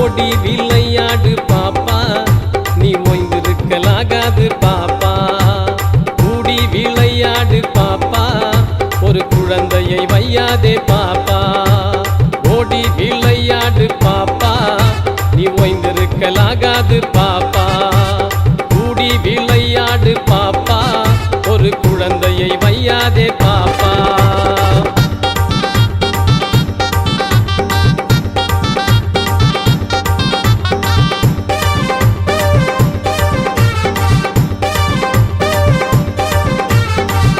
ஓடி விளையாடு பாப்பா, நீ ஓய்ந்திருக்கலாகாது பாப்பா. கூடி விளையாடு பாப்பா, ஒரு குழந்தையை வையாதே பாப்பா. ஓடி விளையாடு பாப்பா, நீ ஓய்ந்திருக்கலாகாது பாப்பா. கூடி விளையாடு பாப்பா, ஒரு குழந்தையை வையாதே பாப்பா.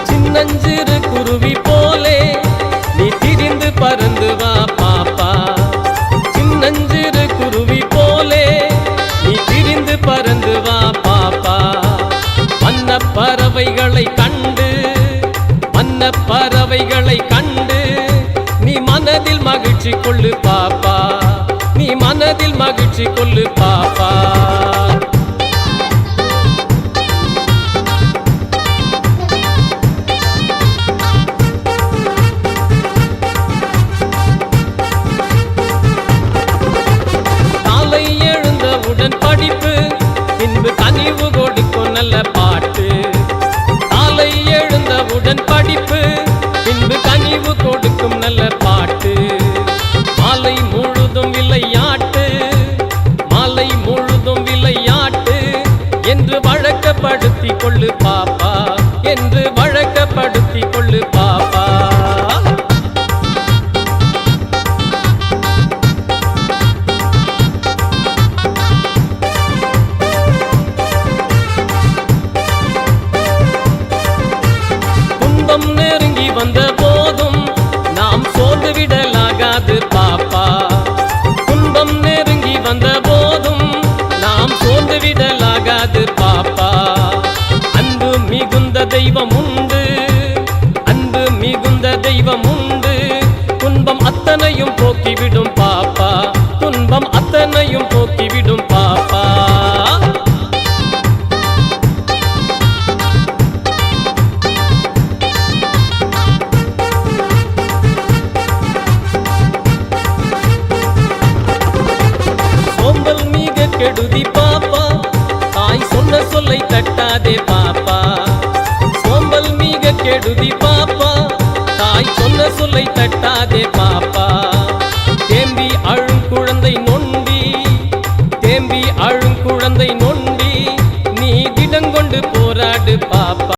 சின்னஞ்சிறு குருவி போலே நீ திரிந்து பறந்து வா பாப்பா. சின்னஞ்சிறு குருவி போலே நீ திரிந்து பறந்து வா பாப்பா. வண்ண பறவைகளை கண்டு, வண்ண பறவைகளை கண்டு நீ மனதில் மகிழ்ச்சி கொள்ளு பாப்பா. நீ மனதில் மகிழ்ச்சி கொள்ளு பாப்பா. காலை எழுந்தவுடன் படிப்பு, பின்பு கனிவு கொடுக்கும் நல்ல பாட்டு. காலை எழுந்தவுடன் படிப்பு, பின்பு கனிவு கொடுக்கும் நல்ல பாட்டு. மாலை முழுதும் விளையாட்டு, மாலை முழுதும் விளையாட்டு என்று வழக்கப்படுத்தி கொள்ளு பாப்பா, என்று வழக்கப்படுத்தி கொள்ளு பாப்பா. துன்பம் நெருங்கி வந்த போதும் நாம் சோர்ந்து விடலாகாது பாப்பா. துன்பம் நெருங்கி வந்த போதும் நாம் சோர்ந்து விடலாகாது பாப்பா. அன்பு மிகுந்த தெய்வம் உண்டு, அன்பு மிகுந்த தெய்வம் உண்டு. துன்பம் அத்தனையும் போக்கிவிடும் பாப்பா, துன்பம் அத்தனையும் போக்கிவிடும் பாப்பா. சோம்பல் மிக கெடுதி பாப்பா, தாய் சொன்ன சொல்லை தட்டாதே பாப்பா. சோம்பல் மிக கெடுதி பாப்பா, தாய் சொன்ன சொல்லை தட்டாதே பாப்பா. தேம்பி அழும் குழந்தை நொண்டி, தேம்பி அழும் குழந்தை நொண்டி, நீ திடங்கொண்டு போராடு பாப்பா.